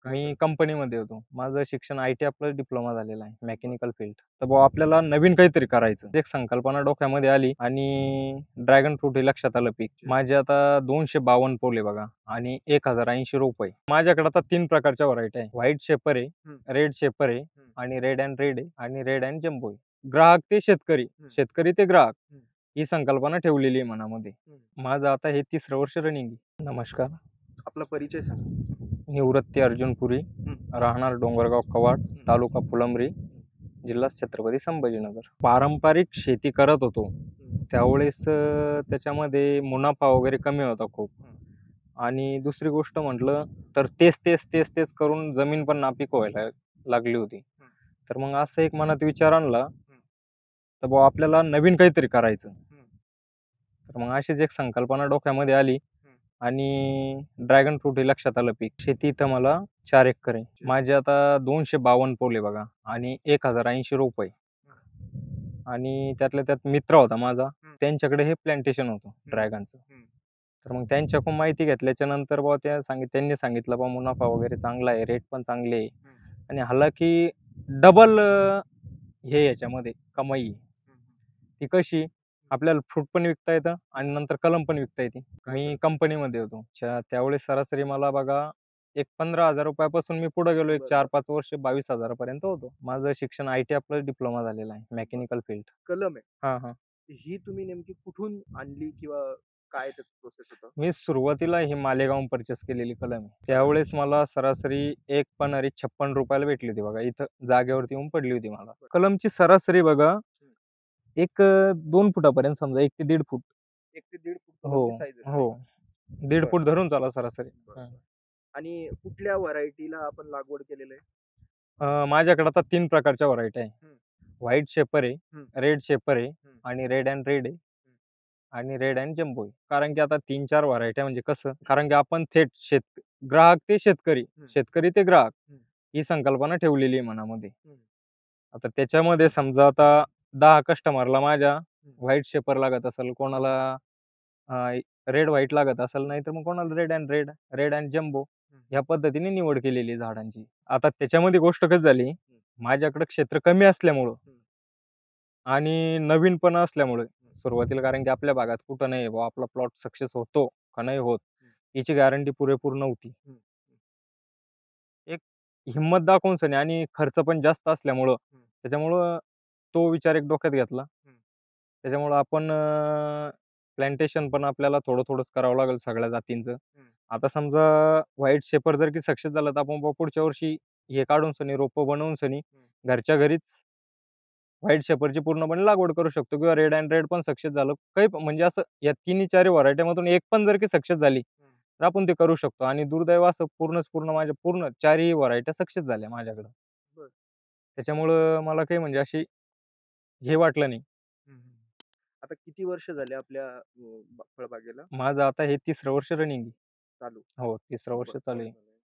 काय मी करता? कंपनीमध्ये होतो. माझं शिक्षण आय-टी अप्लाइड डिप्लोमा झालेलं आहे, मेकॅनिकल फील्ड. तर बुवा आपल्याला नवीन काहीतरी करायचं. एक संकल्पना डोक्यामध्ये आली आणि ड्रॅगन फ्रूट हे लक्षात आलं पीक. माझे आता 252 पोल आहे बघा आणि 1080 रोप आहे. माझ्याकडे आता 3 प्रकारच्या व्हरायटी आहे. व्हाईट शेपर आहे, हं, रेड शेपर आहे हं, आणि रेड अँड रेड आहे आणि रेड अँड जम्बो आहे. ग्राहक ते शेतकरी, हं, शेतकरी ते ग्राहक हं, ही संकल्पना ठेवलेली आहे मनामध्ये. हं. माझं आता हे 3रं वर्ष रनिंग आहे. नमस्कार. आपला परिचय सांगा. निवृत्ती अर्जुन पुरी, हं, राहणार डोंगरगाव कवाड, हं, तालुका फुलंब्री, हं, जिल्हा छत्रपती संभाजीनगर. पारंपरिक शेती करत होतो. हं, त्यावेळेस त्याच्यामध्ये मुनाफा वगैरे कमी होता खूप. हं, आणि दुसरी गोष्ट म्हटलं तर तेच करून जमीन पण नापीक व्हायला लागली होती. हं, तर मग असं एक मनात विचार आणला, हं, तर बुवा आपल्याला नवीन काहीतरी करायचं. हं, तर मग अशीच एक संकल्पना डोक्यामध्ये आली हं. आणि ड्रॅगन फ्रूट हे लक्षात आलं पीक. शेती इथं मला 4 एकर आहे. अच्छा. माझे आता 252 पोल आहे बघा आणि 1080 रोप आहे. हं, आणि त्यातल्या त्यात मित्र होता माझा, हं, त्यांच्याकडे हे प्लांटेशन होतं हं, ड्रॅगनचं. हं, तर मग त्यांच्याकडून माहिती घेतल्याच्या नंतर बुवा त्यांनी सांगितलं बुवा मुनाफा वगैरे चांगला आहे, रेट पण चांगले आहे हं, आणि हालाकी डबल हे याच्यामध्ये कमाई आहे. हं, हं. ती कशी? आपल्याला फ्रूट पण विकता येतं आणि नंतर कलम पण विकता येते. काय मी करता? कंपनीमध्ये होतो. त्यावेळेस सरासरी मला बघा एक ₹15,000 पासून मी पुढे गेलो एक बरोबर. 4-5 वर्ष 22,000 पर्यंत होतो. माझं शिक्षण आय-टी अप्लाइड डिप्लोमा झालेलं आहे, बरं. Mechanical field. कलम आहे. हां, हां. ही तुम्ही नेमकी कुठून आणली किंवा काय त्याचं प्रोसेस होतं? मी सुरुवातीला ही मालेगावहून पर्चेस केलेली कलम आहे. बरं. त्यावेळेस मला सरासरी एक पन्हारी ₹56 ला भेटली होती बघा. इथं जागेवरती येऊन पडली होती मला. बरं. कलमची सरासरी बघा हं. एक 2 फुटापर्यंत समजा 1 ते 1.5 फूट. 1 ते 1.5 फूट हो, कलमची साईज असते. हो. 1.5 बरं, फूट धरून चाला सरासरी. बरं, हं. बरं. आणि कुठल्या व्हरायटीला आपण लागवड केलेलं आहे? माझ्याकडे आता 3 प्रकारच्या व्हरायटी आहे. हं, व्हाईट शेपर आहे, हं, रेड शेपर आहे हं, आणि रेड अँड रेड आहे हं, आणि रेड अँड जम्बो आहे. कारण की आता 3-4 व्हरायट्या म्हणजे कसं, कारण की आपण थेट ग्राहक ते शेतकरी, हं, शेतकरी ते ग्राहक हं, ही संकल्पना ठेवलेली आहे मनामध्ये. हं, आता त्याच्यामध्ये समजा आता 10 कस्टमरला माझ्या हं, व्हाईट शेपर लागत असेल, कोणाला रेड व्हाईट लागत असेल, नाहीतर मग कोणाला red and red, red and jumbo हं, ह्या पद्धतीने निवड केलेली आहे झाडांची. आता त्याच्यामध्ये गोष्ट कशी झाली, हं, माझ्याकडे क्षेत्र कमी असल्यामुळं हं, आणि नवीनपणा असल्यामुळे हं, सुरुवातीला कारण की आपल्या भागात कुठं नाही बुवा आपला प्लॉट सक्सेस होतो का नाही होत, हं, याची गॅरंटी पुरेपूर नव्हती. हं, हं, एक हिंमत दाखवून सनी आणि खर्च पण जास्त असल्यामुळं, हं, त्याच्यामुळं तो विचार एक डोक्यात घेतला. हं, त्याच्यामुळं आपण प्लांटेशन पण आपल्याला थोडं-थोडंच करावं लागेल सगळ्या जातींचं. हं, आता समजा व्हाईट शेपर जर की सक्सेस झालं, तर आपण बुवा पुढच्या वर्षी हे काढून सनी रोपं बनवून सनी हं, घरच्या घरीच व्हाईट शेपरची पूर्णपणे लागवड करू शकतो किंवा रेड अँड रेड पण सक्सेस झालं. काही पण म्हणजे असं या तिन्ही-चारी व्हरायटीमधून एक पण जर की सक्सेस झाली, हं. तर आपण ते करू शकतो आणि दुर्दैव असं पूर्णच पूर्ण माझ्या पूर्ण 4ही व्हरायट्या सक्सेस झाल्या माझ्याकडं. बरं. त्याच्यामुळं मला काही म्हणजे अशी हे वाटलं नाही. हं, हं. आता किती वर्ष झाले आपल्या फळबागेला माझं आता हे 3रं वर्ष रनिंग आहे. चालू? हो, 3रं वर्ष बरं. चालू आहे.